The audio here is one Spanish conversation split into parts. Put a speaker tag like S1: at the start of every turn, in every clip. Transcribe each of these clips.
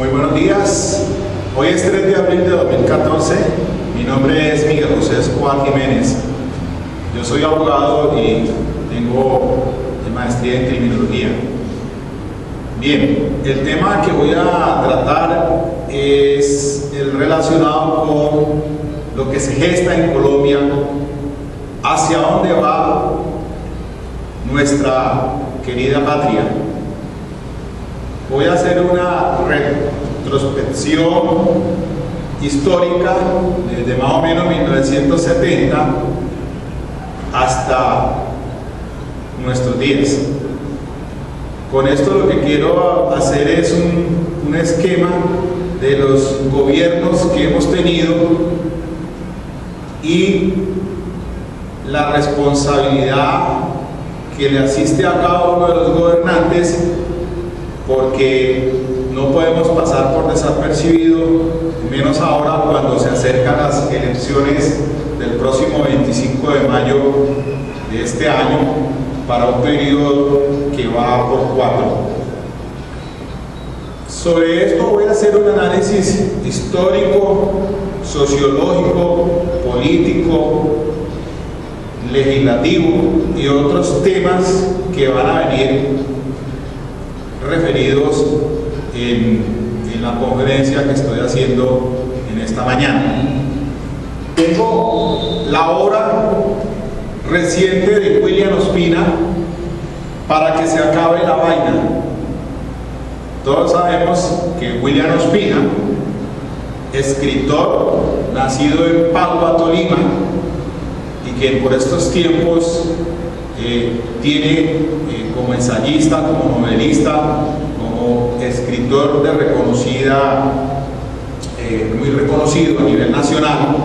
S1: Muy buenos días. Hoy es 3 de abril de 2014. Mi nombre es Miguel José Escobar Jiménez. Yo soy abogado y tengo maestría en criminología. Bien, el tema que voy a tratar es el relacionado con lo que se gesta en Colombia, hacia dónde va nuestra querida patria. Voy a hacer una retrospección histórica desde más o menos 1970 hasta nuestros días. Con esto lo que quiero hacer es un esquema de los gobiernos que hemos tenido y la responsabilidad que le asiste a cada uno de los gobernantes, porque no podemos pasar por desapercibido, menos ahora cuando se acercan las elecciones del próximo 25 de mayo de este año, para un periodo que va por 4. Sobre esto voy a hacer un análisis histórico, sociológico, político, legislativo y otros temas que van a venir referidos en la conferencia que estoy haciendo en esta mañana. Tengo la obra reciente de William Ospina, Para que se acabe la vaina. Todos sabemos que William Ospina, escritor nacido en Padua, Tolima, y que por estos tiempos tiene como ensayista, como novelista, como escritor de muy reconocido a nivel nacional.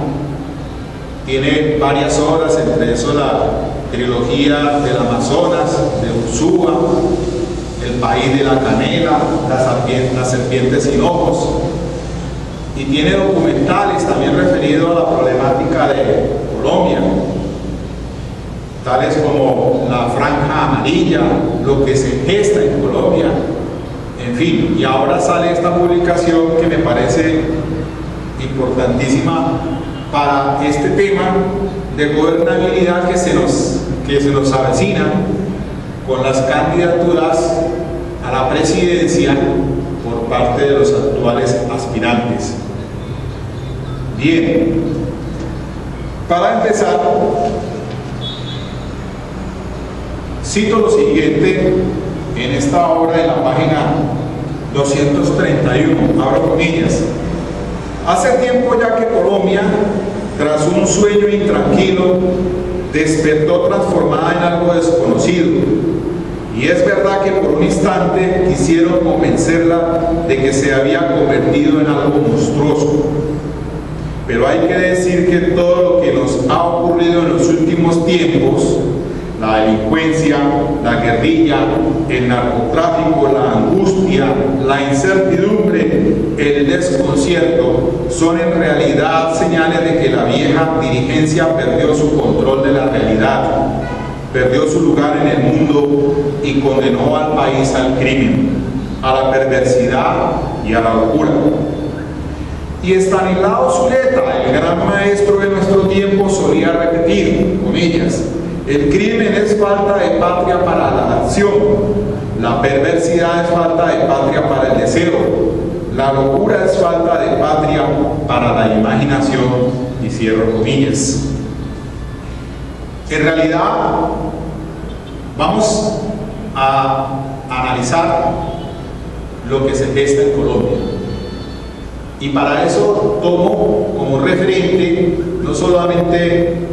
S1: Tiene varias obras, entre eso la trilogía del Amazonas, de Ursúa, El país de la canela, Las serpientes sin ojos, y tiene documentales también referidos a la problemática de Colombia, tales como La Franja Amarilla, lo que se gesta en Colombia, en fin. Y ahora sale esta publicación que me parece importantísima para este tema de gobernabilidad que se nos avecina con las candidaturas a la presidencia por parte de los actuales aspirantes. Bien, para empezar, cito lo siguiente en esta obra de la página 231, abro comillas. Hace tiempo ya que Colombia, tras un sueño intranquilo, despertó transformada en algo desconocido. Y es verdad que por un instante quisieron convencerla de que se había convertido en algo monstruoso. Pero hay que decir que todo lo que nos ha ocurrido en los últimos tiempos, la delincuencia, la guerrilla, el narcotráfico, la angustia, la incertidumbre, el desconcierto, son en realidad señales de que la vieja dirigencia perdió su control de la realidad, perdió su lugar en el mundo y condenó al país al crimen, a la perversidad y a la locura. Y Estanislao Zuleta, el gran maestro de nuestro tiempo, solía repetir, comillas, el crimen es falta de patria para la acción, la perversidad es falta de patria para el deseo, la locura es falta de patria para la imaginación, y cierro comillas. En realidad, vamos a analizar lo que se gesta en Colombia. Y para eso tomo como referente no solamente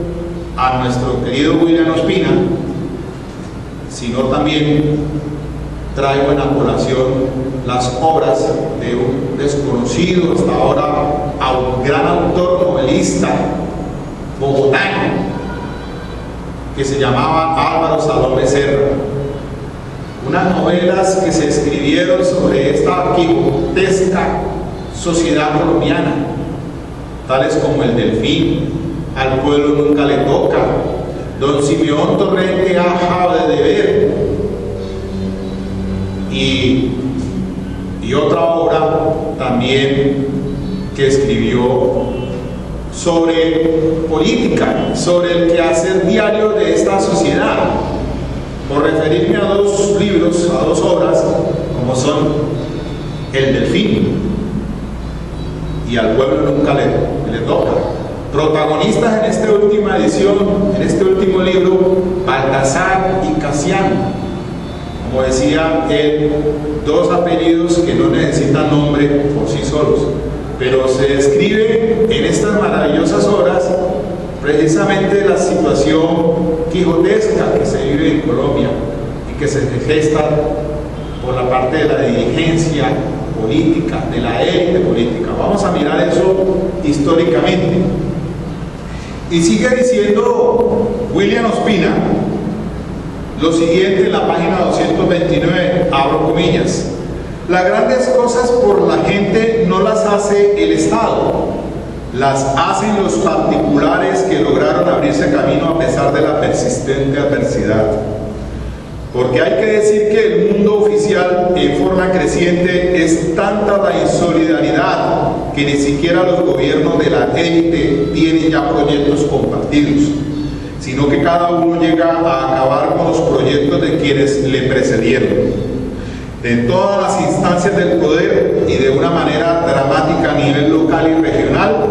S1: a nuestro querido William Ospina, sino también traigo en la colación las obras de un desconocido hasta ahora gran autor novelista bogotano que se llamaba Álvaro Salón Becerra. Unas novelas que se escribieron sobre esta quijotesca sociedad colombiana, tales como El Delfín, Al pueblo nunca le toca, Don Simeón Torrente ha de deber, y otra obra también que escribió sobre política, sobre el quehacer diario de esta sociedad, por referirme a dos libros, a dos obras, como son El Delfín y Al pueblo nunca le toca. Protagonistas en esta última edición, en este último libro, Baltasar y Casiano. Como decía él, dos apellidos que no necesitan nombre por sí solos, pero se describe en estas maravillosas obras precisamente la situación quijotesca que se vive en Colombia y que se gesta por la parte de la dirigencia política, de la élite política. Vamos a mirar eso históricamente. Y sigue diciendo William Ospina lo siguiente en la página 229, abro comillas: las grandes cosas por la gente no las hace el Estado, las hacen los particulares que lograron abrirse camino a pesar de la persistente adversidad. Porque hay que decir que el mundo oficial en forma creciente es tanta la insolidaridad que ni siquiera los gobiernos de la élite tienen ya proyectos compartidos, sino que cada uno llega a acabar con los proyectos de quienes le precedieron. En todas las instancias del poder y de una manera dramática a nivel local y regional,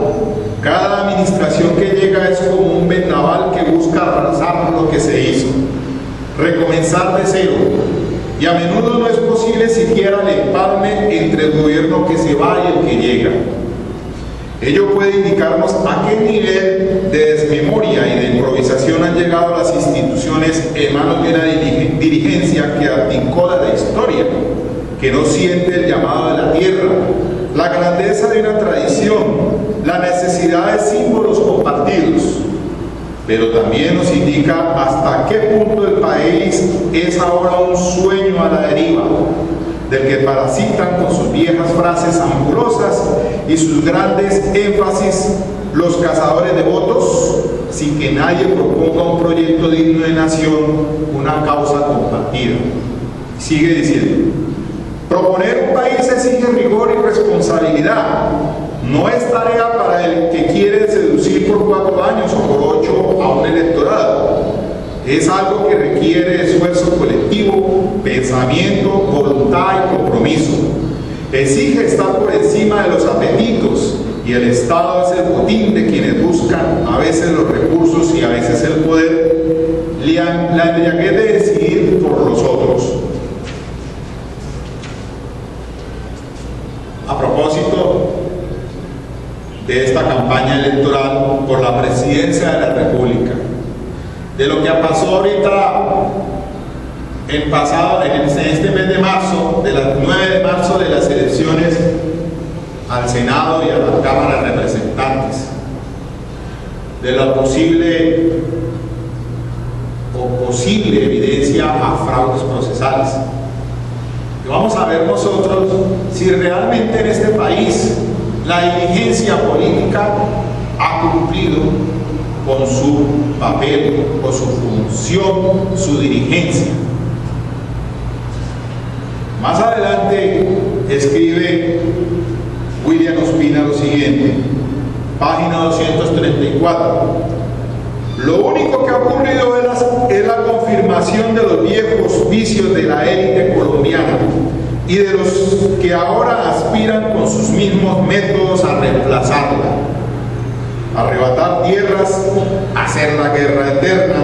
S1: cada administración que llega es como un vendaval que busca arrasar lo que se hizo, recomenzar de cero, y a menudo no es posible siquiera el empalme entre el gobierno que se va y el que llega. Ello puede indicarnos a qué nivel de desmemoria y de improvisación han llegado las instituciones en manos de una dirigencia que articula la historia, que no siente el llamado de la tierra, la grandeza de una tradición, la necesidad de símbolos compartidos. Pero también nos indica hasta qué punto el país es ahora un sueño a la deriva, del que parasitan con sus viejas frases ambulosas y sus grandes énfasis los cazadores de votos, sin que nadie proponga un proyecto digno de nación, una causa compartida. Sigue diciendo: proponer un país exige rigor y responsabilidad. No es tarea para el que quiere seducir por 4 años o por 8 a un electorado. Es algo que requiere esfuerzo colectivo, pensamiento, voluntad y compromiso. Exige estar por encima de los apetitos, y el Estado es el botín de quienes buscan a veces los recursos y a veces el poder, la embriaguez de decidir por los otros. A propósito de esta campaña electoral por la presidencia de la República, de lo que pasó ahorita en este mes de marzo, de las 9 de marzo, de las elecciones al Senado y a la Cámara de Representantes, de la posible evidencia a fraudes procesales. Y vamos a ver nosotros si realmente en este país la dirigencia política ha cumplido con su papel, con su función, su dirigencia. Más adelante escribe William Ospina lo siguiente, página 234. Lo único que ha ocurrido es la confirmación de los viejos vicios de la élite colombiana y de los que ahora aspiran con sus mismos métodos a reemplazarla. Arrebatar tierras, hacer la guerra eterna,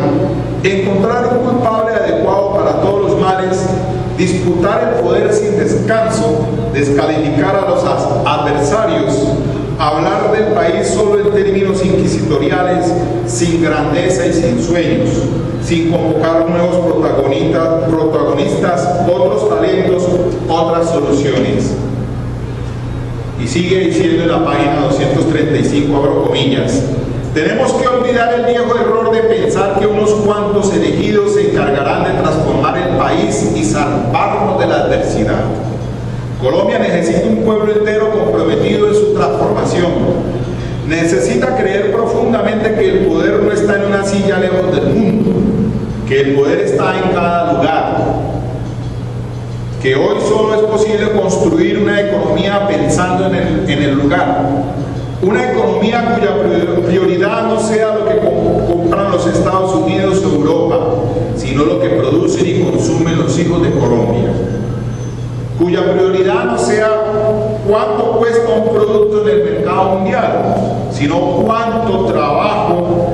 S1: encontrar un culpable adecuado para todos los males, disputar el poder sin descanso, descalificar a los adversarios, hablar del país solo en términos inquisitoriales, sin grandeza y sin sueños, sin convocar nuevos protagonistas, otros talentos, otras soluciones. Y sigue diciendo en la página 235, abro comillas: tenemos que olvidar el viejo error de pensar que unos cuantos elegidos se encargarán de transformar el país y salvarnos de la adversidad. Colombia necesita un pueblo entero comprometido en su transformación. Necesita creer profundamente que el poder no está en una silla lejos del mundo, que el poder está en cada lugar, que hoy solo es posible construir una economía pensando en el lugar. Una economía cuya prioridad no sea lo que compran los Estados Unidos o Europa, sino lo que producen y consumen los hijos de Colombia. Cuya prioridad no sea cuánto cuesta un producto en el mercado mundial, sino cuánto trabajo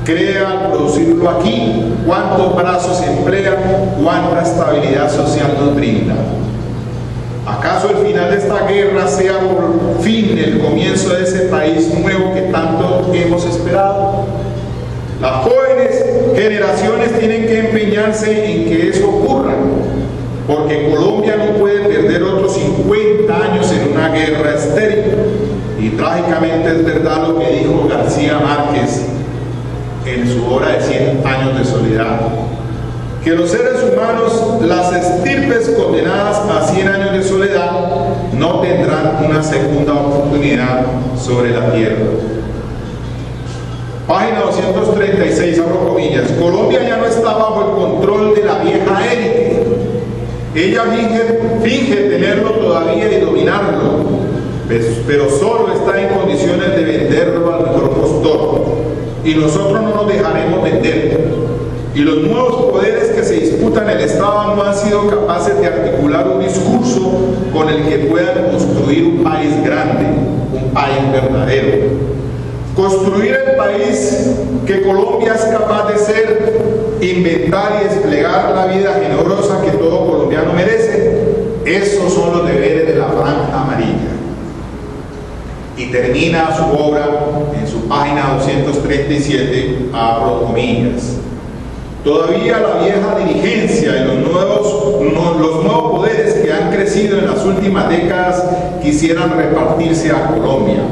S1: crea al producirlo aquí, cuántos brazos emplea, cuánta estabilidad social nos brinda. ¿Acaso el final de esta guerra sea por fin el comienzo de ese país nuevo que tanto hemos esperado? Las jóvenes generaciones tienen que empeñarse en que eso ocurra, porque Colombia no puede perder otros 50 años en una guerra estéril. Y trágicamente es verdad lo que dijo García Márquez en su obra de 100 años de soledad, que los seres humanos, las estirpes condenadas a 100 años de soledad, no tendrán una segunda oportunidad sobre la tierra. Página 236, abro comillas. Colombia ya no está bajo el control de la vieja élite. Ella finge tenerlo todavía y dominarlo, pero solo está en condiciones de venderlo al mejor postor. Y nosotros no nos dejaremos vender. Y los nuevos poderes que se disputan en el Estado no han sido capaces de articular un discurso con el que puedan construir un país grande, un país verdadero. Construir el país que Colombia es capaz de ser, inventar y desplegar la vida generosa que todo colombiano merece, esos son los deberes de la Franja Amarilla. Y termina su obra en su página 237, abro comillas. Todavía la vieja dirigencia y los nuevos poderes que han crecido en las últimas décadas quisieran repartirse a Colombia.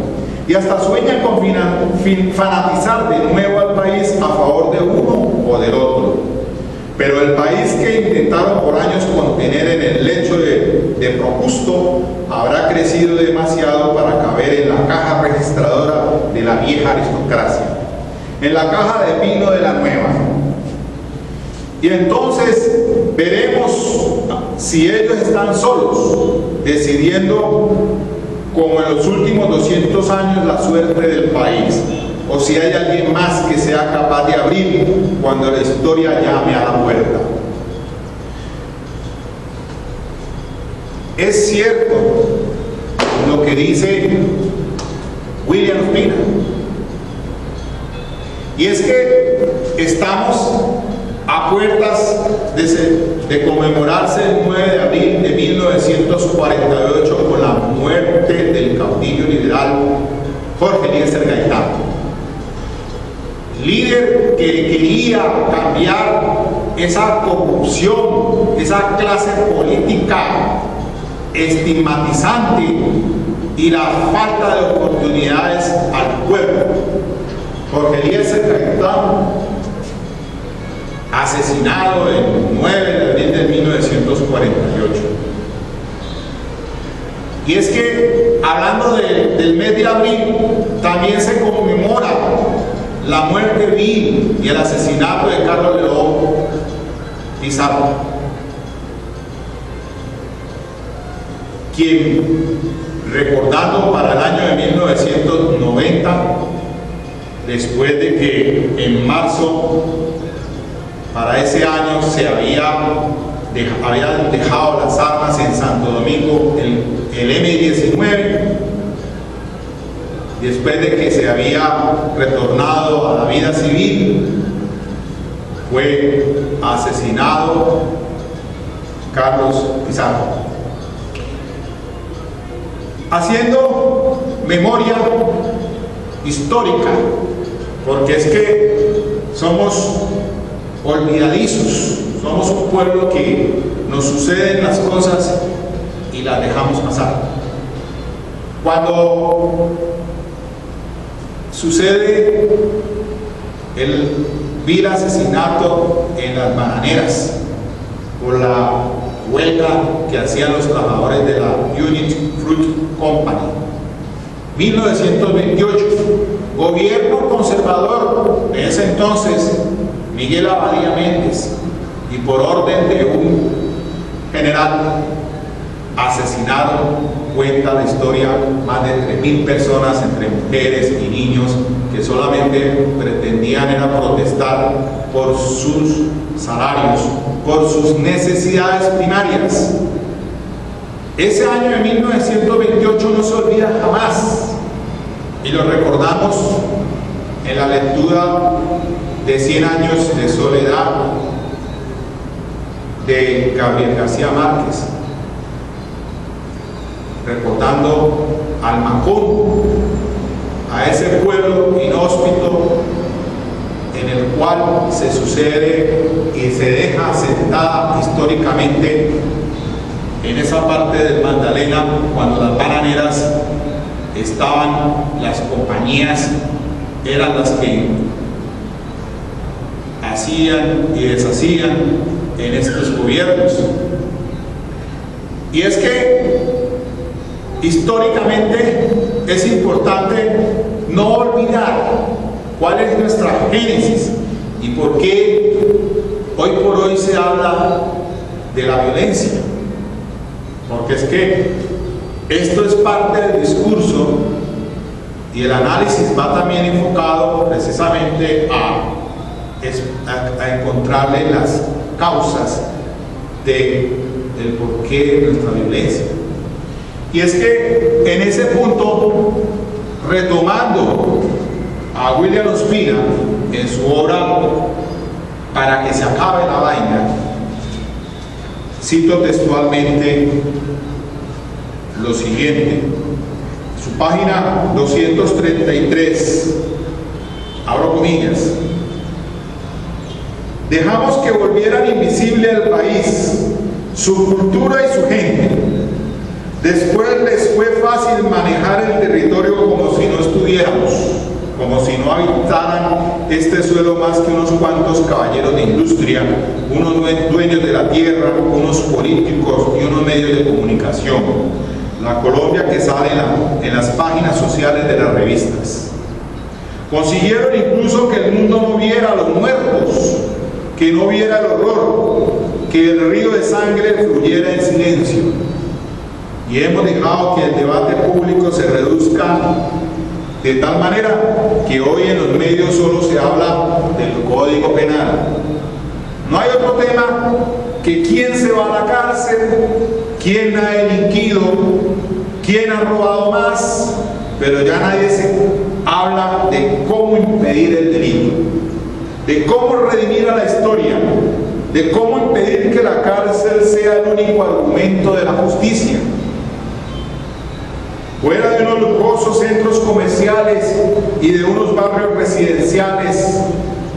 S1: Y hasta sueñan con fanatizar de nuevo al país a favor de uno o del otro. Pero el país que intentaron por años contener en el lecho de Procusto habrá crecido demasiado para caber en la caja registradora de la vieja aristocracia, en la caja de vino de la nueva. Y entonces veremos si ellos están solos, decidiendo, como en los últimos 200 años, la suerte del país, o si hay alguien más que sea capaz de abrir cuando la historia llame a la puerta. Es cierto lo que dice William Ospina, y es que estamos a puertas de conmemorarse el 9 de abril de 1948 con la muerte del caudillo liberal Jorge Eliezer Gaitán, líder que quería cambiar esa corrupción, esa clase política estigmatizante y la falta de oportunidades al pueblo. Jorge Eliezer Gaitán, asesinado el 9 de abril de 1948. Y es que, hablando del mes de abril, también se conmemora la muerte vil y el asesinato de Carlos León Pizarro, quien, recordando para el año de 1990, después de que en marzo para ese año se habían dejado las armas en Santo Domingo, el M-19, después de que se había retornado a la vida civil, fue asesinado Carlos Pizarro. Haciendo memoria histórica, porque es que somos olvidadizos, somos un pueblo que nos suceden las cosas y las dejamos pasar. Cuando sucede el vil asesinato en las bananeras por la huelga que hacían los trabajadores de la Union Fruit Company, 1928, gobierno conservador de ese entonces, Miguel Abadía Méndez, y por orden de un general, asesinaron, cuenta la historia, más de 3.000 personas entre mujeres y niños que solamente pretendían era protestar por sus salarios, por sus necesidades primarias. Ese año de 1928 no se olvida jamás y lo recordamos en la lectura de 100 años de soledad de Gabriel García Márquez, recordando al Macón, a ese pueblo inhóspito en el cual se sucede y se deja sentada históricamente en esa parte del Magdalena cuando las bananeras estaban, las compañías eran las que hacían y deshacían en estos gobiernos. Y es que históricamente es importante no olvidar cuál es nuestra génesis y por qué hoy por hoy se habla de la violencia. Porque es que esto es parte del discurso y el análisis va también enfocado precisamente a encontrarle las causas del porqué de nuestra violencia. Y es que en ese punto, retomando a William Ospina en su obra Para que se acabe la vaina, cito textualmente lo siguiente, su página 233, abro comillas: dejamos que volvieran invisible al país, su cultura y su gente. Después les fue fácil manejar el territorio como si no estuviéramos, como si no habitaran este suelo más que unos cuantos caballeros de industria, unos dueños de la tierra, unos políticos y unos medios de comunicación. La Colombia que sale en las páginas sociales de las revistas. Consiguieron incluso que el mundo no viera a los muertos, que no viera el horror, que el río de sangre fluyera en silencio. Y hemos dejado que el debate público se reduzca de tal manera que hoy en los medios solo se habla del Código Penal. No hay otro tema que quién se va a la cárcel, quién ha delinquido, quién ha robado más, pero ya nadie se habla de cómo impedir el delito, de cómo redimir a la historia, de cómo impedir que la cárcel sea el único argumento de la justicia. Fuera de unos lujosos centros comerciales y de unos barrios residenciales,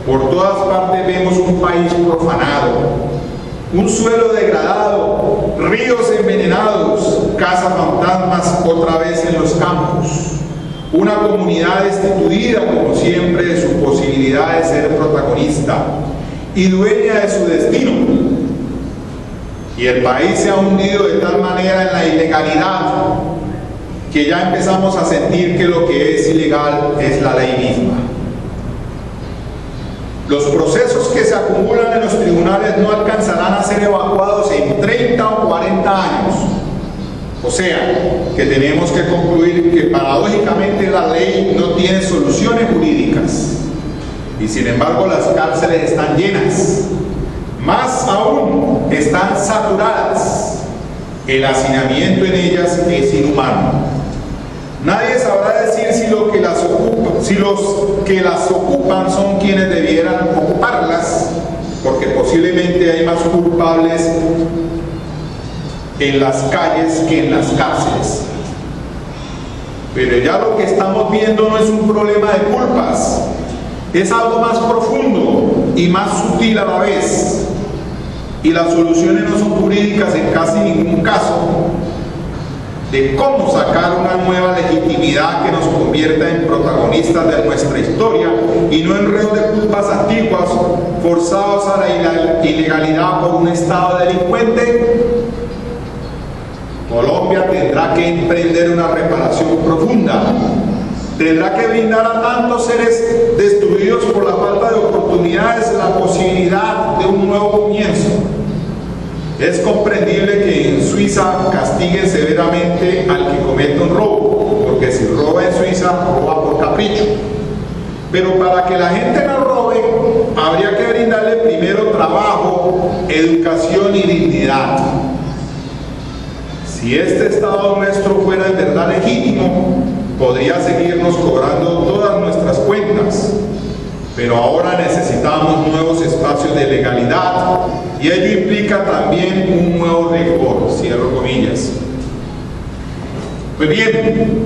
S1: por todas partes vemos un país profanado, un suelo degradado, ríos envenenados, casas fantasmas otra vez en los campos, una comunidad destituida como siempre de su posibilidad de ser protagonista y dueña de su destino. Y el país se ha hundido de tal manera en la ilegalidad que ya empezamos a sentir que lo que es ilegal es la ley misma. Los procesos que se acumulan en los tribunales no alcanzarán a ser evacuados en 30 o 40 años. O sea, que tenemos que concluir que paradójicamente la ley no tiene soluciones jurídicas. Y sin embargo las cárceles están llenas. Más aún, están saturadas. El hacinamiento en ellas es inhumano. Nadie sabrá decir si los que las ocupan son quienes debieran ocuparlas, porque posiblemente hay más culpables en las calles que en las cárceles. Pero ya lo que estamos viendo no es un problema de culpas, es algo más profundo y más sutil a la vez. Y las soluciones no son jurídicas en casi ningún caso, de cómo sacar una nueva legitimidad que nos convierta en protagonistas de nuestra historia y no en reos de culpas antiguas forzados a la ilegalidad por un Estado delincuente. Colombia tendrá que emprender una reparación profunda, tendrá que brindar a tantos seres destruidos por la falta de oportunidades la posibilidad de un nuevo comienzo. Es comprendible que en Suiza castiguen severamente al que comete un robo, porque si roba en Suiza, roba por capricho. Pero para que la gente no robe, habría que brindarle primero trabajo, educación y dignidad. Si este Estado nuestro fuera en verdad legítimo, podría seguirnos cobrando todas nuestras cuentas. Pero ahora necesitamos nuevos espacios de legalidad y ello implica también un nuevo rigor, cierro comillas. Pues bien,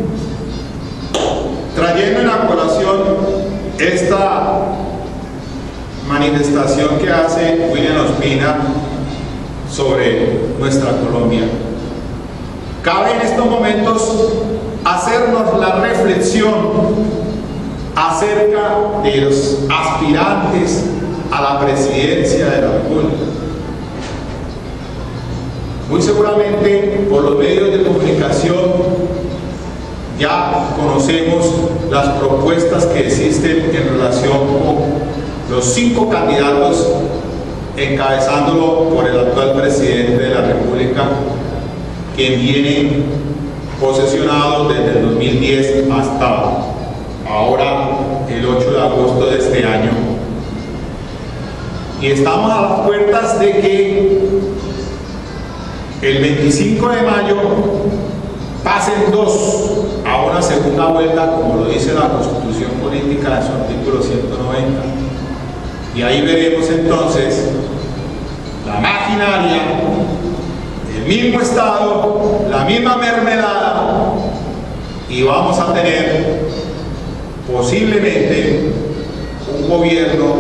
S1: trayendo en la colación esta manifestación que hace William Ospina sobre nuestra Colombia, cabe en estos momentos hacernos la reflexión acerca de los aspirantes a la presidencia de la República. Muy seguramente por los medios de comunicación ya conocemos las propuestas que existen en relación con los 5 candidatos, encabezándolo por el actual presidente de la República, quien viene posesionado desde el 2010 hasta ahora, el 8 de agosto de este año. Y estamos a las puertas de que el 25 de mayo pasen 2 a una segunda vuelta, como lo dice la Constitución Política en su artículo 190. Y ahí veremos entonces la maquinaria, el mismo Estado, la misma mermelada, y vamos a tener posiblemente un gobierno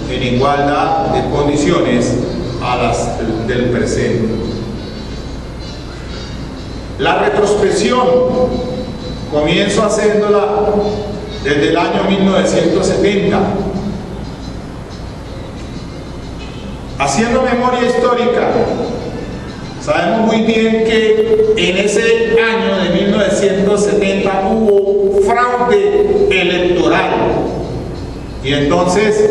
S1: en igualdad de condiciones a las del presente. La retrospección comienzo haciéndola desde el año 1970. Haciendo memoria histórica, sabemos muy bien que en ese año de 1970 hubo fraude electoral. Y entonces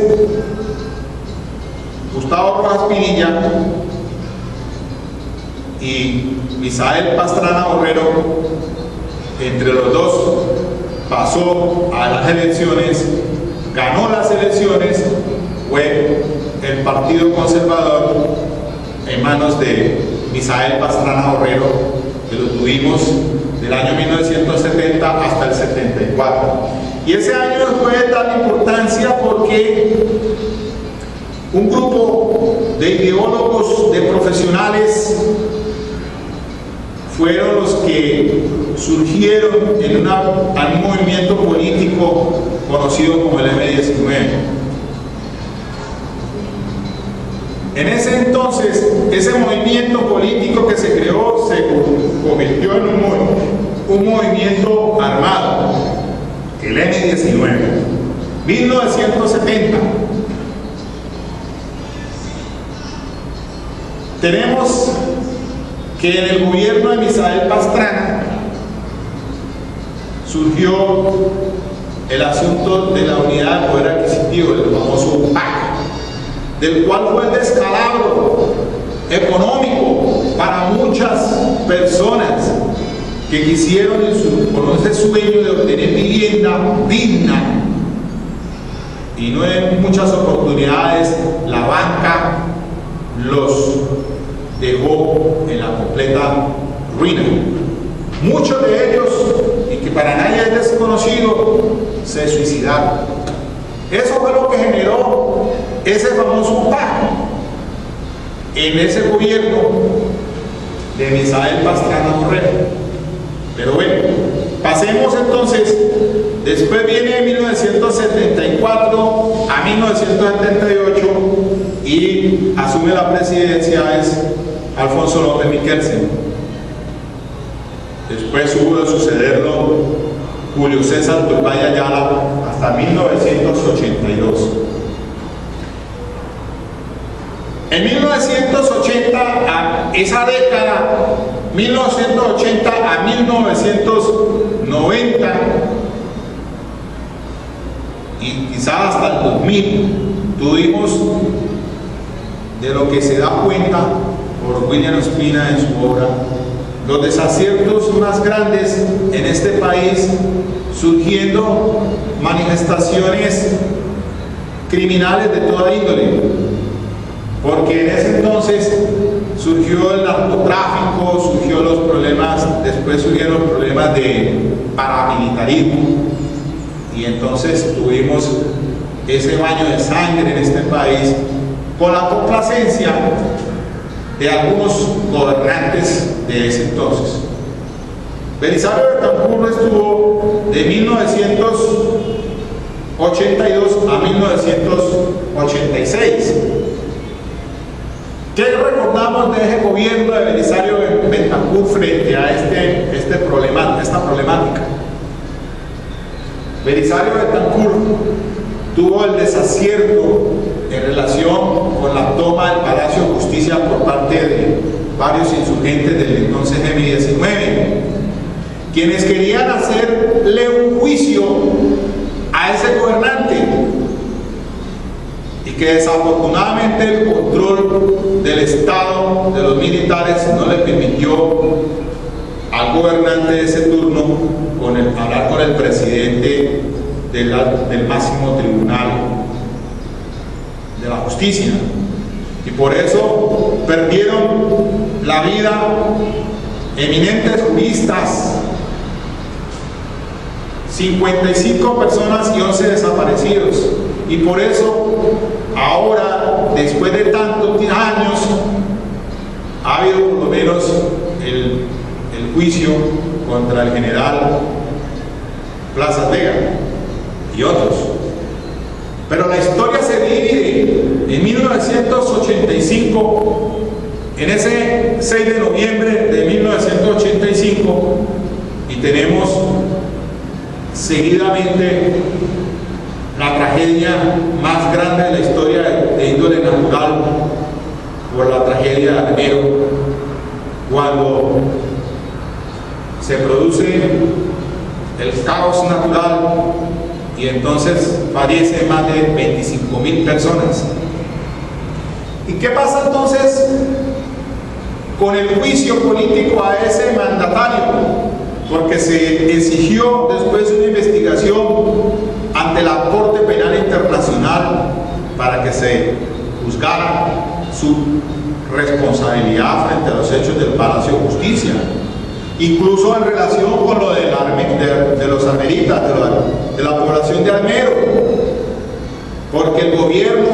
S1: Gustavo Rojas Pinilla y Misael Pastrana Borrero, entre los dos, pasó a las elecciones, ganó las elecciones, fue el Partido Conservador en manos de Misael Pastrana Borrero, que lo tuvimos del año 1970 hasta el 74. Y ese año fue de tal importancia porque un grupo de ideólogos, de profesionales, fueron los que surgieron en un movimiento político conocido como el M-19. En ese entonces, ese movimiento político que se creó se convirtió en un movimiento armado, el M-19, 1970. Tenemos que en el gobierno de Misael Pastrana surgió el asunto de la unidad de poder adquisitivo, el famoso PAC, del cual fue el descalabro económico para muchas personas que quisieron con ese sueño de obtener vivienda digna, y no en muchas oportunidades la banca los dejó en la completa ruina. Muchos de ellos, y que para nadie es desconocido, se suicidaron. Eso fue lo que generó ese famoso pacto en ese gobierno de Misael Pastrana Borrero. Pero bueno, pasemos entonces. Después viene 1974 a 1978 y asume la presidencia es Alfonso López Miquelsen. Después hubo de sucederlo Julio César Turbay Ayala hasta 1982. En 1980, esa década, 1980 a 1990, y quizás hasta el 2000, tuvimos, de lo que se da cuenta, por William Ospina en su obra, los desaciertos más grandes en este país, surgiendo manifestaciones criminales de toda índole, porque en ese entonces surgió el narcotráfico, surgió los problemas, después surgieron los problemas de paramilitarismo, y entonces tuvimos ese baño de sangre en este país con la complacencia de algunos gobernantes de ese entonces. Belisario Betancur estuvo de 1982 a 1986. ¿Qué recordamos de ese gobierno de Belisario Betancur frente a esta problemática? Belisario Betancur tuvo el desacierto en relación con la toma del Palacio de Justicia por parte de varios insurgentes del entonces M-19, quienes querían hacerle un juicio a ese gobernante, y que desafortunadamente el control del Estado, de los militares, no le permitió al gobernante de ese turno hablar con el presidente del máximo tribunal de la justicia, y por eso perdieron la vida eminentes juristas, 55 personas y 11 desaparecidos. Y por eso ahora, después de tantos años, ha habido por lo menos el juicio contra el general Plaza Vega y otros. Pero la historia se divide. En 1985, en ese 6 de noviembre de 1985, y tenemos seguidamente la tragedia más grande de la historia de índole natural, por la tragedia de Armero, cuando se produce el caos natural y entonces fallecen más de 25.000 personas. ¿Y qué pasa entonces con el juicio político a ese mandatario? Porque se exigió después una investigación ante la Corte Penal Internacional para que se juzgara su responsabilidad frente a los hechos del Palacio de Justicia, incluso en relación con lo de los armeritas, de la población de Armero, porque el gobierno,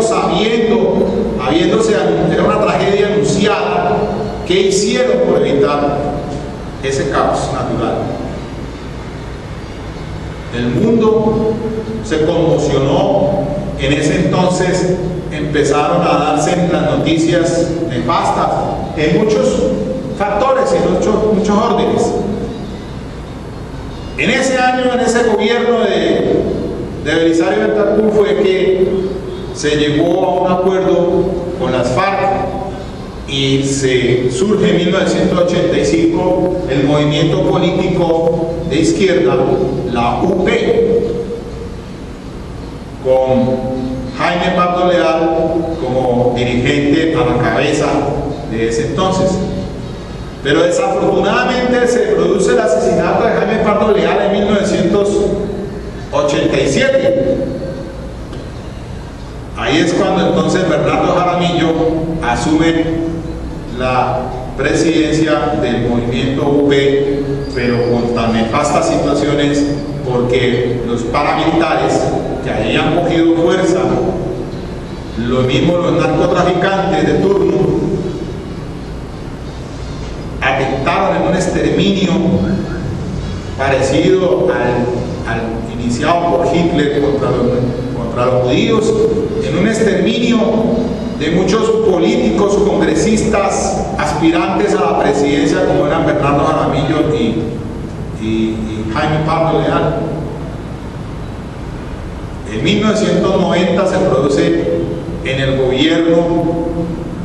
S1: era una tragedia anunciada, ¿qué hicieron por evitar ese caos natural? El mundo se conmocionó. En ese entonces empezaron a darse las noticias nefastas en muchos factores, en muchos órdenes. En ese año, en ese gobierno de Belisario Betancur, fue que se llegó a un acuerdo con las FARC y se surge en 1985 el movimiento político de izquierda, la UP, con Jaime Pardo Leal como dirigente a la cabeza de ese entonces. Pero desafortunadamente se produce el asesinato de Jaime Pardo Leal en 1987. Ahí es cuando entonces Bernardo Jaramillo asume la presidencia del movimiento UP, pero con tan nefastas situaciones, porque los paramilitares que habían cogido fuerza, lo mismo los narcotraficantes de turno, atentaron en un exterminio parecido al iniciado por Hitler contra los judíos, en un exterminio de muchos políticos, congresistas, aspirantes a la presidencia, como eran Bernardo Jaramillo y Jaime Pardo Leal. En 1990 se produce en el gobierno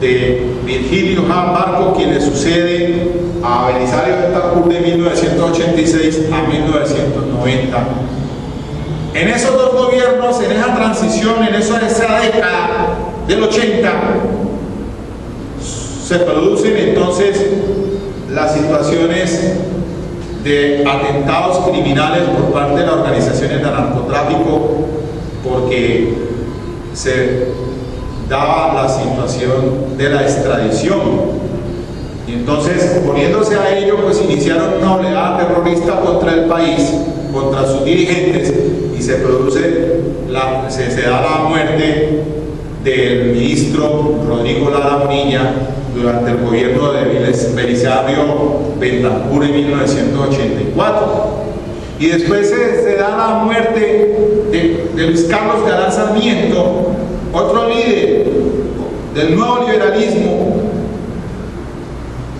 S1: de Virgilio Jan Barco, quien le sucede a Belisario Betancur de 1986 a 1990. En esos dos gobiernos, en esa transición, en esa década del 80, se producen entonces las situaciones de atentados criminales por parte de las organizaciones de narcotráfico, porque se daba la situación de la extradición. Y entonces, poniéndose a ello, pues iniciaron una oleada terrorista contra el país, contra sus dirigentes, y se produce se da la muerte del ministro Rodrigo Lara Bonilla durante el gobierno de Belisario Bentancur en 1984. Y después se da la muerte de Luis Carlos Galán Sarmiento, otro líder del nuevo liberalismo,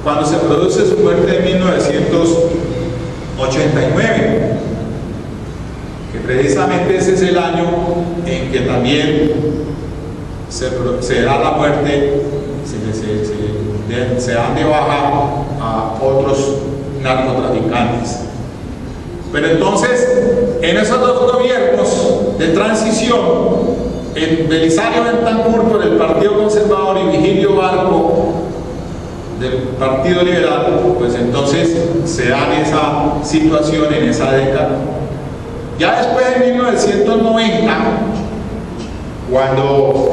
S1: cuando se produce su muerte en 1989, que precisamente ese es el año en que también se da la muerte, se dan de baja a otros narcotraficantes. Pero entonces, en esos dos gobiernos de transición, en Belisario Bentancur por el Partido Conservador y Vigilio Barco del Partido Liberal, pues entonces se da esa situación en esa década. Ya después de 1990, cuando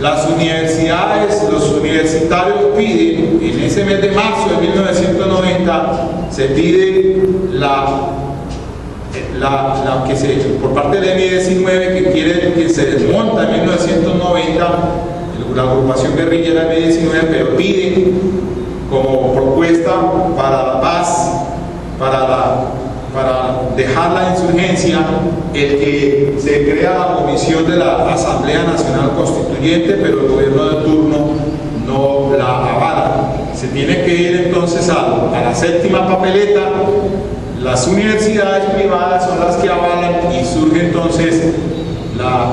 S1: las universidades, los universitarios piden, en ese mes de marzo de 1990, se pide por parte del M-19 que quiere que se desmonta en 1990 la agrupación guerrillera M-19, pero pide como propuesta para la paz, para dejar la insurgencia, el que se crea la comisión de la Asamblea Nacional Constituyente, pero el gobierno de turno no la avala. Se tiene que ir entonces a la séptima papeleta. Las universidades privadas son las que avalan y surge entonces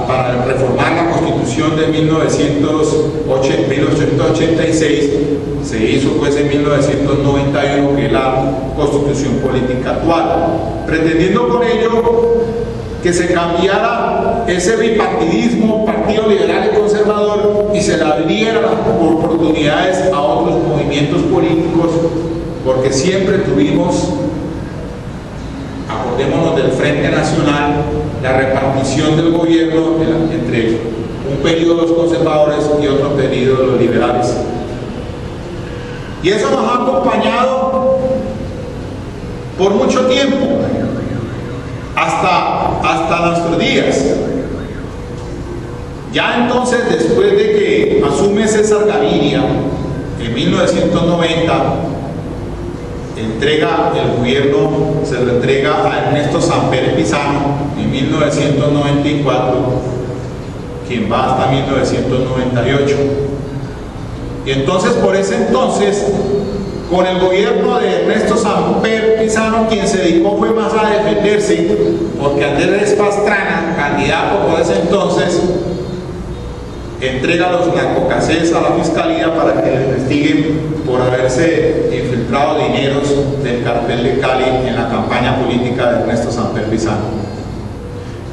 S1: para reformar la Constitución de 1886, se hizo pues en 1991, que es la Constitución Política actual, pretendiendo con ello que se cambiara ese bipartidismo, Partido Liberal y Conservador, y se le abriera oportunidades a otros movimientos políticos, porque siempre tuvimos, acordémonos del Frente Nacional, la repartición del gobierno entre un periodo de los conservadores y otro periodo de los liberales. Y eso nos ha acompañado por mucho tiempo, hasta nuestros días. Ya entonces, después de que asume César Gaviria en 1990, entrega el gobierno, se lo entrega a Ernesto Samper Pizano en 1994, quien va hasta 1998. Y entonces, por ese entonces, con el gobierno de Ernesto Samper Pizano, quien se dedicó fue más a defenderse, porque Andrés Pastrana, candidato por ese entonces, entrega a los narcocasés a la fiscalía para que le investiguen por haberse infiltrado dineros del cartel de Cali en la campaña política de Ernesto Samper Pizano.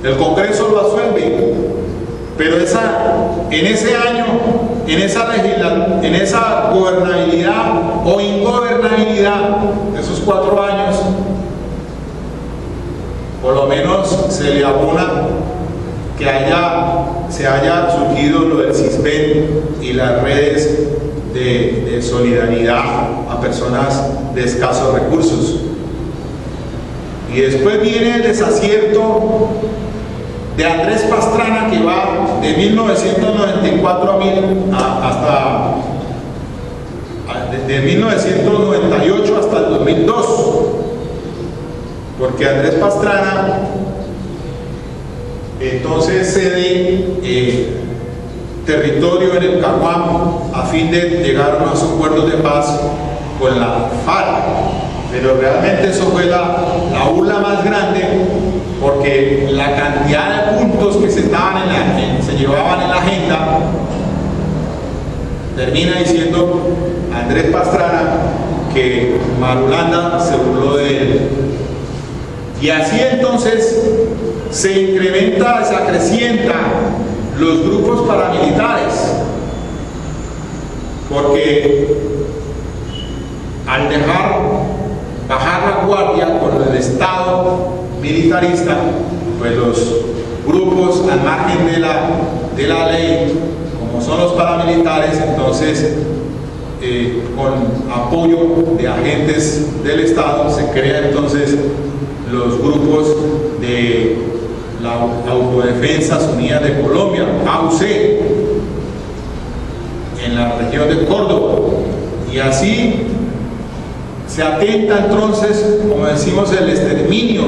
S1: El Congreso lo absuelve, pero en ese año, en esa gobernabilidad o ingobernabilidad, esos 4 años, por lo menos se le abona que se haya surgido lo del CISBEN y las redes de solidaridad a personas de escasos recursos. Y después viene el desacierto de Andrés Pastrana, que va de 1994 de 1998 hasta el 2002, porque Andrés Pastrana entonces cede territorio en el Caguán a fin de llegar a unos acuerdos de paz con la FARC. Pero realmente eso fue la burla más grande, porque la cantidad de puntos que se llevaban en la agenda, termina diciendo Andrés Pastrana que Marulanda se burló de él. Y así entonces se incrementa, se acrecienta los grupos paramilitares. porque al bajar la guardia con el Estado militarista, pues los grupos al margen de la ley, como son los paramilitares, entonces con apoyo de agentes del Estado se crean entonces los grupos de la Autodefensas Unidas de Colombia, AUC, en la región de Córdoba, y así se atenta entonces, como decimos, el exterminio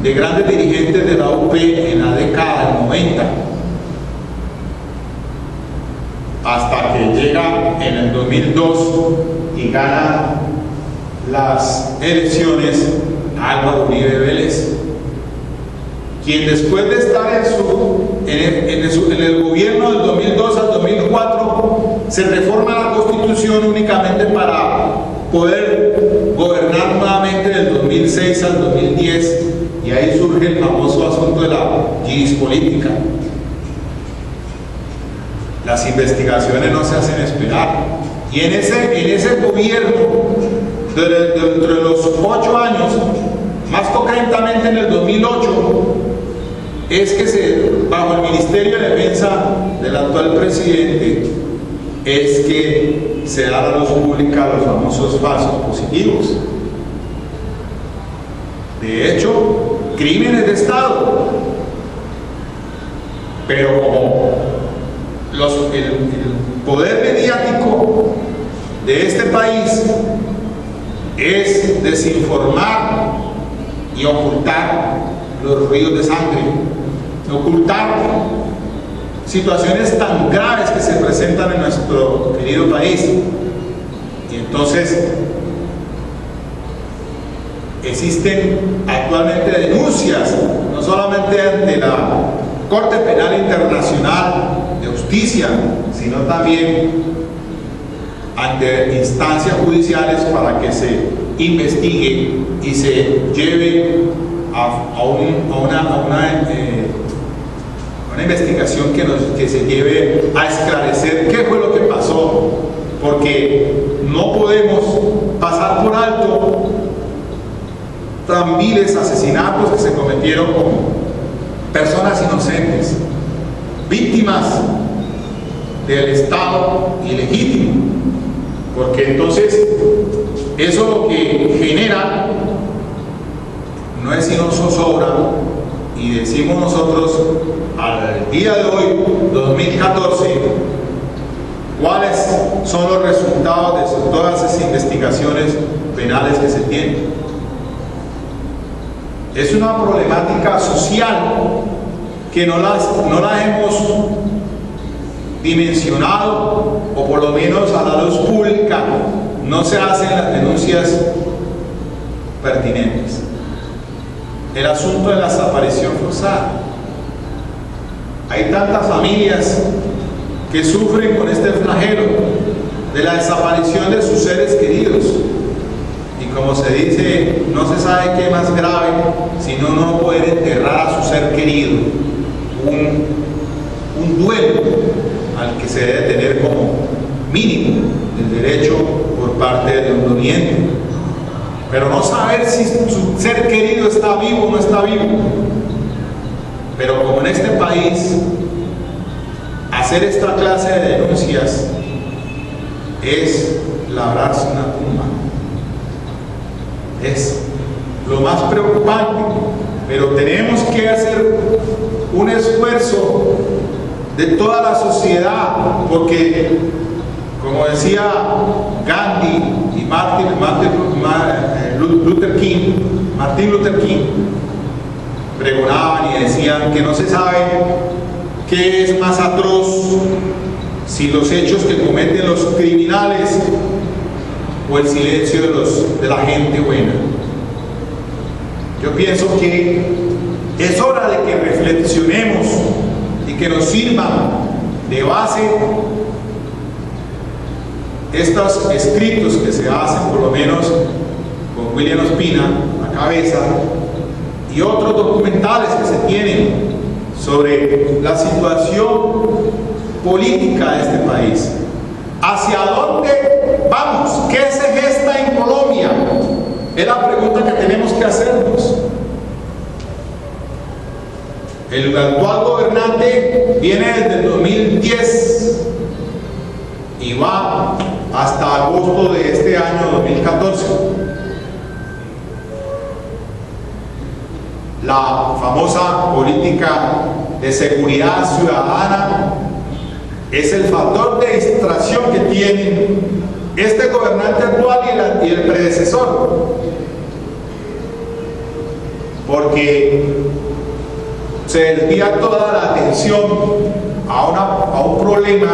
S1: de grandes dirigentes de la UP en la década del 90, hasta que llega en el 2002 y gana las elecciones Álvaro Uribe Vélez, quien después de estar en el gobierno del 2002 al 2004 se reforma la Constitución únicamente para poder gobernar nuevamente del 2006 al 2010, y ahí surge el famoso asunto de la crisis política. Las investigaciones no se hacen esperar, y en ese gobierno, dentro de los 8 años, más concretamente en el 2008, es que bajo el Ministerio de Defensa del actual presidente, es que se dan a luz pública los famosos falsos positivos. De hecho, crímenes de Estado, pero como el poder mediático de este país es desinformar y ocultar los ríos de sangre, ocultar situaciones tan graves que se presentan en nuestro querido país. Y entonces existen actualmente denuncias, no solamente ante la Corte Penal Internacional de Justicia, sino también ante instancias judiciales para que se investigue y se lleve a una investigación que se lleve a esclarecer qué fue lo que pasó, porque no podemos pasar por alto tan viles asesinatos que se cometieron con personas inocentes, víctimas del Estado ilegítimo, porque entonces eso lo que genera no es sino zozobra, y decimos nosotros al día de hoy, 2014, cuáles son los resultados de todas esas investigaciones penales que se tienen. Es una problemática social que no la hemos dimensionado, o por lo menos a la luz pública no se hacen las denuncias pertinentes. El asunto de la desaparición forzada. Hay tantas familias que sufren con este flagelo de la desaparición de sus seres queridos, y como se dice, no se sabe qué más grave sino no poder enterrar a su ser querido, un duelo al que se debe tener como mínimo el derecho por parte de un doliente, pero no saber si su ser querido está vivo o no está vivo. Pero como en este país, hacer esta clase de denuncias es labrarse una tumba. Es lo más preocupante, pero tenemos que hacer un esfuerzo de toda la sociedad, porque como decía Gandhi y Martin Luther King, pregonaban y decían que no se sabe qué es más atroz, si los hechos que cometen los criminales o el silencio de la gente buena. Yo pienso que es hora de que reflexionemos y que nos sirvan de base estos escritos que se hacen, por lo menos con William Ospina a cabeza, y otros documentales que se tienen sobre la situación política de este país. ¿Hacia dónde vamos? ¿Qué se gesta en Colombia? Es la pregunta que tenemos que hacernos. El actual gobernante viene desde el 2010 y va hasta agosto de este año 2014. La famosa política de seguridad ciudadana es el factor de distracción que tienen este gobernante actual y el predecesor, porque se desvía toda la atención a un problema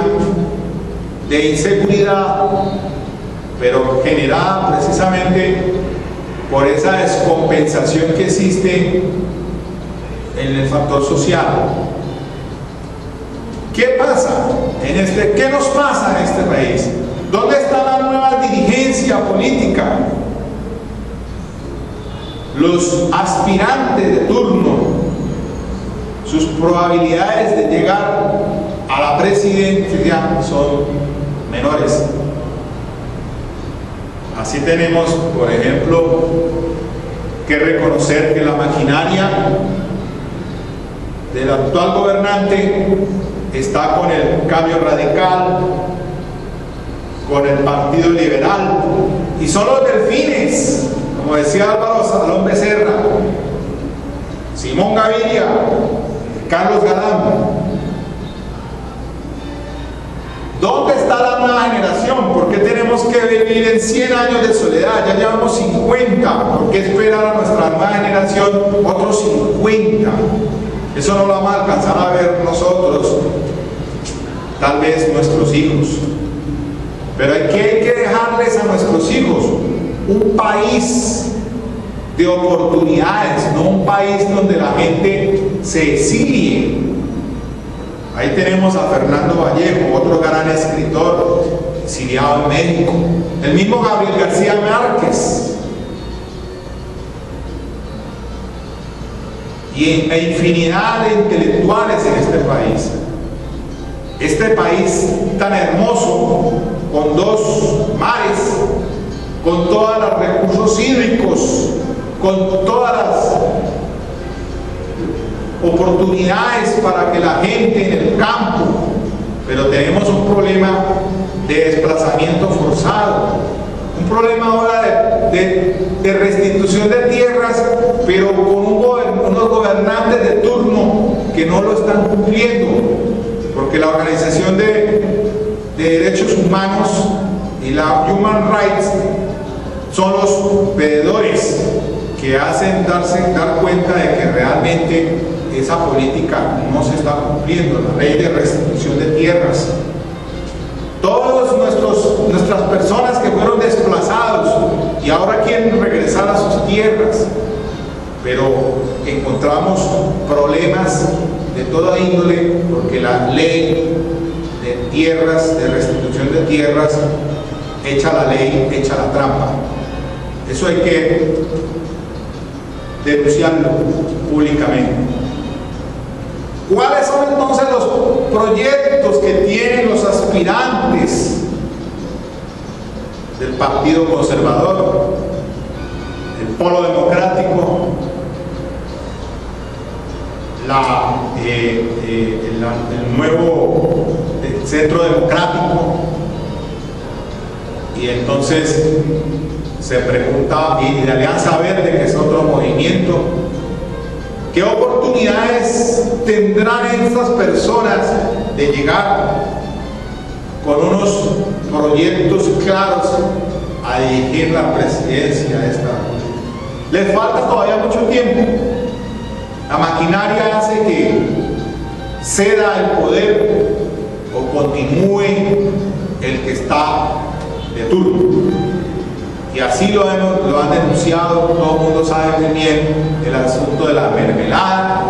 S1: de inseguridad, pero generada precisamente por esa descompensación que existe en el factor social. ¿Qué pasa qué nos pasa en este país? ¿Dónde está la nueva dirigencia política? Los aspirantes de turno, sus probabilidades de llegar a la presidencia son menores. Así tenemos, por ejemplo, que reconocer que la maquinaria del actual gobernante está con el Cambio Radical, con el Partido Liberal, y son los delfines, como decía Álvaro Salón Becerra, Simón Gaviria, Carlos Galán. ¿Dónde está la nueva generación? ¿Por qué tenemos que vivir en 100 años de soledad? Ya llevamos 50. ¿Por qué esperar a nuestra nueva generación otros 50? Eso no lo vamos a alcanzar a ver nosotros, tal vez nuestros hijos. Pero hay que dejarles a nuestros hijos un país de oportunidades, no un país donde la gente se exilie. Ahí tenemos a Fernando Vallejo, otro gran escritor, exiliado en México. El mismo Gabriel García Márquez. E infinidad de intelectuales en este país. Este país tan hermoso, con 2 mares, con todos los recursos hídricos, con todas las oportunidades para que la gente en el campo, pero tenemos un problema de desplazamiento forzado, un problema ahora de restitución de tierras, pero con unos gobernantes de turno que no lo están cumpliendo, porque la Organización de Derechos Humanos y la Human Rights son los veedores que hacen dar cuenta de que realmente esa política no se está cumpliendo, la ley de restitución de tierras. Todas nuestras personas que fueron desplazados y ahora quieren regresar a sus tierras, pero encontramos problemas de toda índole porque la ley de tierras, de restitución de tierras, echa la ley, echa la trampa. Eso hay que denunciarlo públicamente. ¿Cuáles son entonces los proyectos que tienen los aspirantes del Partido Conservador, el Polo Democrático, el nuevo Centro Democrático? Y entonces se pregunta, y la Alianza Verde, que es otro movimiento, ¿qué oportunidades tendrán estas personas de llegar con unos proyectos claros a dirigir la presidencia de esta República? Les falta todavía mucho tiempo. La maquinaria hace que ceda el poder o continúe el que está de turno. Y así lo han denunciado, todo el mundo sabe muy bien el asunto de la mermelada,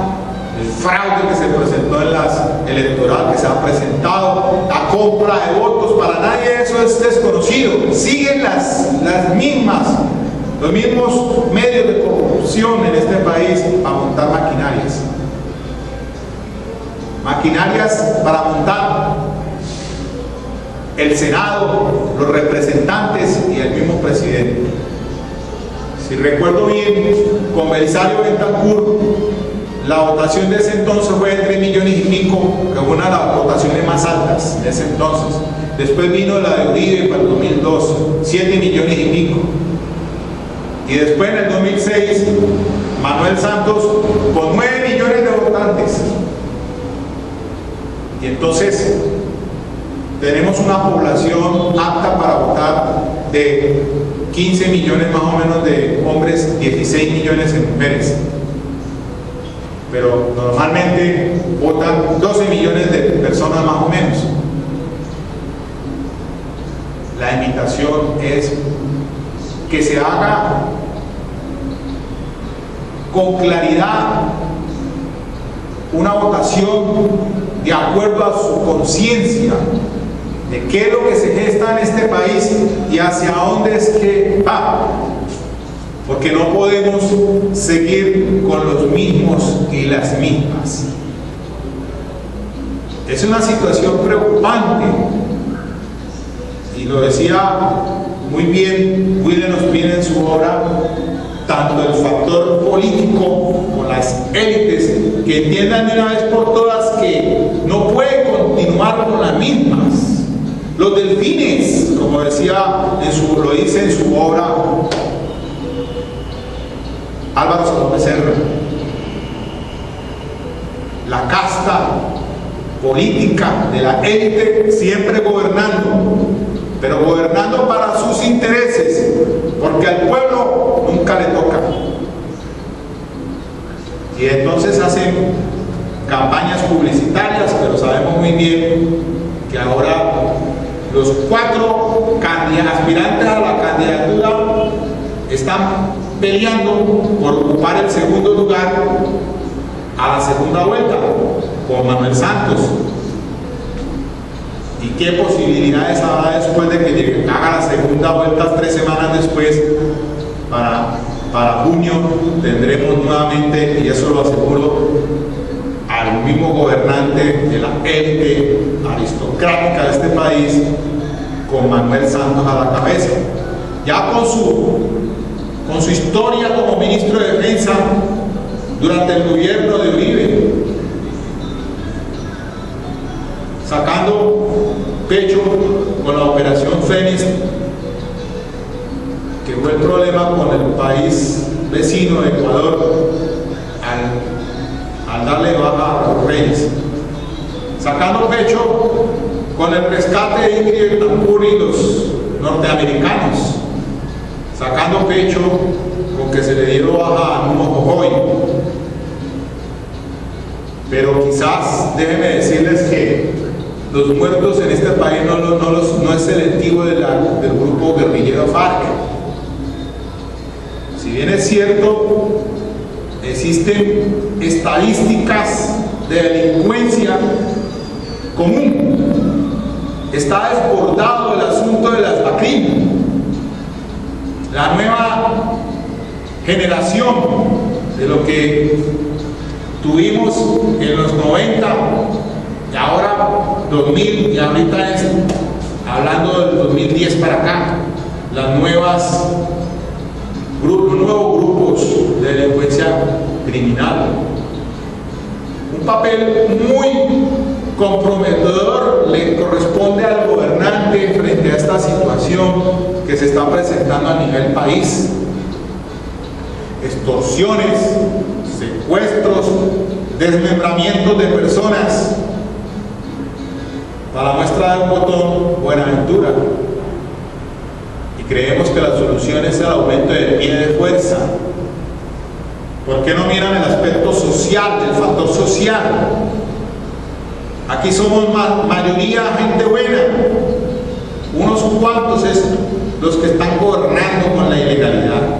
S1: el fraude que se presentó en las electorales, que se ha presentado, la compra de votos. Para nadie eso es desconocido. Siguen los mismos medios de corrupción en este país para montar maquinarias. Maquinarias para montar el Senado, los representantes y el mismo presidente. Si recuerdo bien, con Belisario Betancur, la votación de ese entonces fue de 3 millones y pico, que fue una de las votaciones más altas de ese entonces. Después vino la de Uribe para el 2002, 7 millones y pico. Y después en el 2006, Manuel Santos con 9 millones de votantes. Y entonces tenemos una población apta para votar de 15 millones más o menos de hombres, 16 millones de mujeres. Pero normalmente votan 12 millones de personas más o menos. La invitación es que se haga con claridad una votación de acuerdo a su conciencia de qué es lo que se gesta en este país y hacia dónde es que va, porque no podemos seguir con los mismos y las mismas. Es una situación preocupante y lo decía muy bien William Ospina en su obra, tanto el factor político con las élites que entiendan de una vez por todas que no pueden continuar con las mismas. Los delfines, como decía lo dice en su obra Álvaro Salomé Serra, la casta política de la élite siempre gobernando, pero gobernando para sus intereses, porque al pueblo nunca le toca. Y entonces hacen campañas publicitarias, pero sabemos muy bien que ahora los 4 aspirantes a la candidatura están peleando por ocupar el segundo lugar a la segunda vuelta con Manuel Santos. ¿Y qué posibilidades habrá después de que haga la segunda vuelta 3 semanas después? Para junio tendremos nuevamente, y eso lo aseguro, al mismo gobernante de la élite aristocrática de este país, con Manuel Santos a la cabeza, ya con su historia como ministro de Defensa durante el gobierno de Uribe, sacando pecho con la operación Fénix, que fue el problema con el país vecino de Ecuador al darle baja a los reyes, sacando pecho con el rescate de Ingrid Betancourt y los norteamericanos, sacando pecho con que se le dio baja a Nuno Jojoy. Pero quizás déjenme decirles que los muertos en este país no es selectivo del grupo guerrillero FARC. Si bien es cierto, existen estadísticas de delincuencia común, está desbordado el asunto de las BACRIM. La nueva generación de lo que tuvimos en los 90 y ahora 2000, y ahorita es hablando del 2010 para acá, los nuevos grupos de delincuencia criminal. Un papel muy comprometedor le corresponde al gobernante frente a esta situación que se está presentando a nivel país. Extorsiones, secuestros, desmembramientos de personas. Para muestra de un botón, Buenaventura. Y creemos que la solución es el aumento del pie de fuerza. ¿Por qué no miran el aspecto social, el factor social? Aquí somos mayoría gente buena. Unos cuantos es los que están gobernando con la ilegalidad.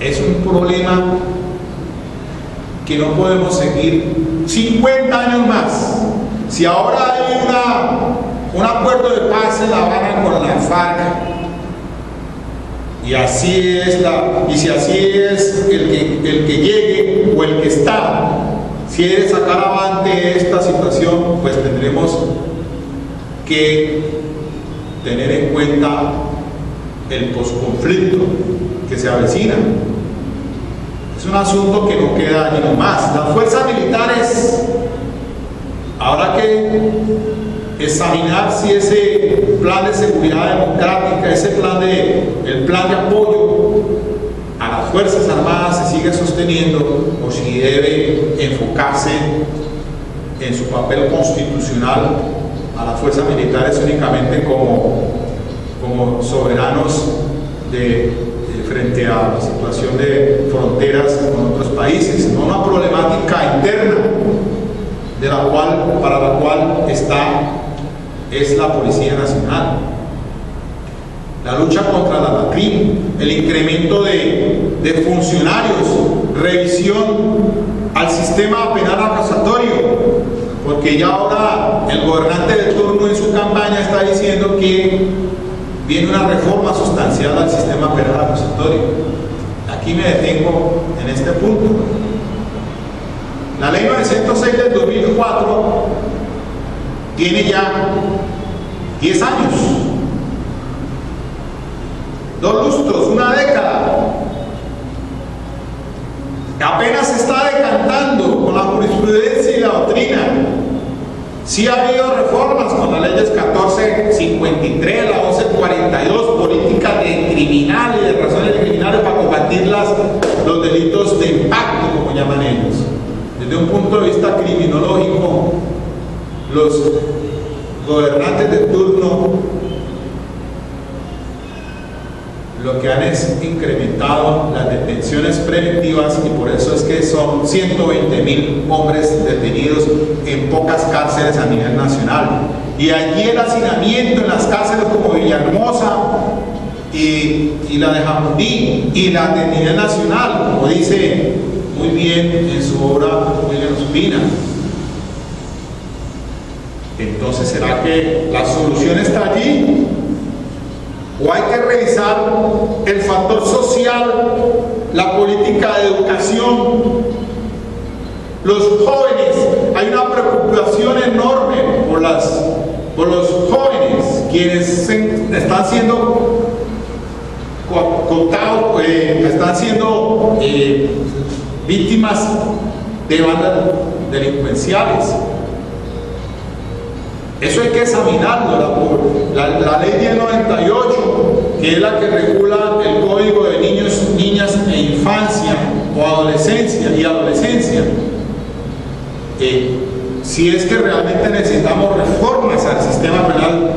S1: Es un problema que no podemos seguir 50 años más. Si ahora hay un acuerdo de paz en La Habana con la FARC, y si así es el que llegue o el que está, quiere sacar avante esta situación, pues tendremos que tener en cuenta el posconflicto que se avecina. Es un asunto que no queda allí nomás. Las fuerzas militares, habrá que examinar si ese plan de seguridad democrática, el plan de apoyo a las Fuerzas Armadas se sigue sosteniendo o si debe enfocarse en su papel constitucional a las fuerzas militares únicamente como soberanos frente a la situación de fronteras con otros países, no una problemática interna para la cual es la Policía Nacional. La lucha contra la LACRIM, el incremento de funcionarios, revisión al sistema penal acusatorio, porque ya ahora el gobernante de turno en su campaña está diciendo que viene una reforma sustancial al sistema penal acusatorio. Aquí me detengo en este punto. La ley 906 del 2004 tiene ya 10 años, 2 lustros, una década. Apenas se está decantando con la jurisprudencia y la doctrina. Sí ha habido reformas con las leyes 1453, la 1142, políticas de criminal y de razones criminales para combatir los delitos de impacto, como llaman ellos. Desde un punto de vista criminológico, los gobernantes de turno lo que han es incrementado las detenciones preventivas y por eso es que son 120.000 hombres detenidos en pocas cárceles a nivel nacional. Y allí el hacinamiento en las cárceles como Villahermosa y la de Jamundí y la de nivel nacional, como dice muy bien en su obra William Ospina. Entonces, ¿será que la solución está allí? ¿O hay que revisar el factor social, la política de educación? Los jóvenes, hay una preocupación enorme por los jóvenes, quienes están siendo cooptados, están siendo víctimas de bandas delincuenciales. Eso hay que examinarlo. La ley 1098, que es la que regula el código de niños, niñas e infancia o adolescencia y adolescencia, si es que realmente necesitamos reformas al sistema penal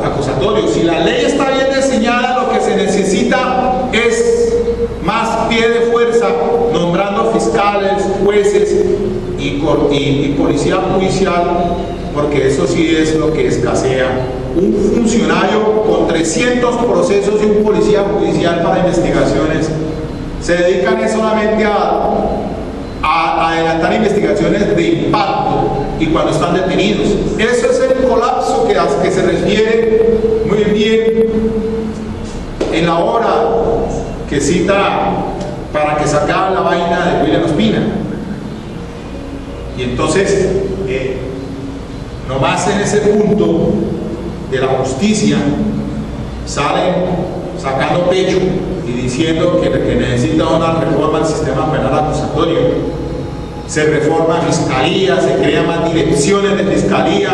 S1: acusatorio. Si la ley está bien diseñada, lo que se necesita es más pie de fuerza, nombrando fiscales, jueces y policía judicial, porque eso sí es lo que escasea. Un funcionario con 300 procesos y un policía judicial para investigaciones se dedican solamente a adelantar investigaciones de impacto y cuando están detenidos. Eso es el colapso que se refiere muy bien en la obra que cita para que sacara la vaina de William Ospina. Y entonces nomás en ese punto de la justicia salen sacando pecho y diciendo que necesita una reforma al sistema penal acusatorio. Se reforma fiscalía, se crean más direcciones de fiscalía,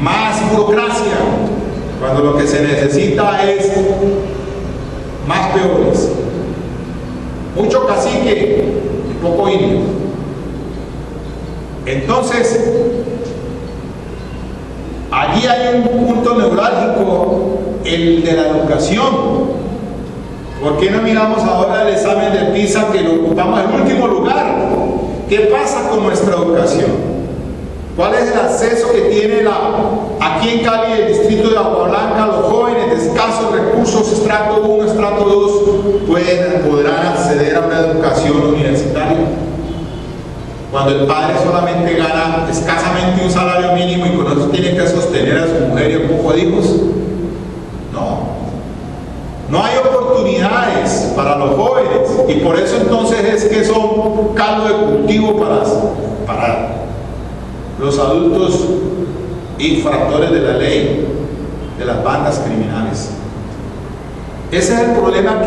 S1: más burocracia, cuando lo que se necesita es más peores. Mucho cacique y poco indio. Entonces, allí hay un punto neurálgico, el de la educación. ¿Por qué no miramos ahora el examen de PISA, que lo ocupamos en último lugar? ¿Qué pasa con nuestra educación? ¿Cuál es el acceso que tiene aquí en Cali, el distrito de Agua Blanca, los jóvenes de escasos recursos, estrato 1, estrato 2, podrán acceder a una educación universitaria? Cuando el padre solamente gana escasamente un salario mínimo y con eso tiene que sostener a su mujer y un poco de hijos. No hay oportunidades para los jóvenes, y por eso entonces es que son caldo de cultivo para los adultos infractores de la ley, de las bandas criminales. Ese es el problema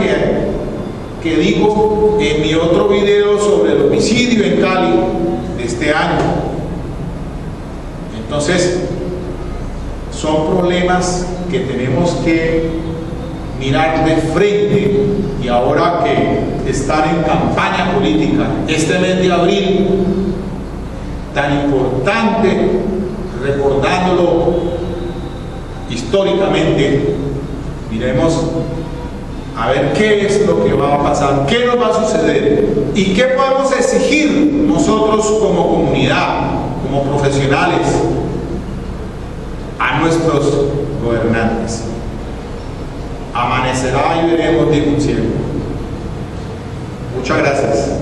S1: que digo en mi otro video sobre el homicidio en Cali de este año. Entonces, son problemas que tenemos que mirar de frente, y ahora que están en campaña política, este mes de abril, tan importante, recordándolo históricamente, miremos a ver qué es lo que va a pasar, qué nos va a suceder y qué podemos exigir nosotros como comunidad, como profesionales, a nuestros gobernantes. Amanecerá y veremos, dijo un cielo. Muchas gracias.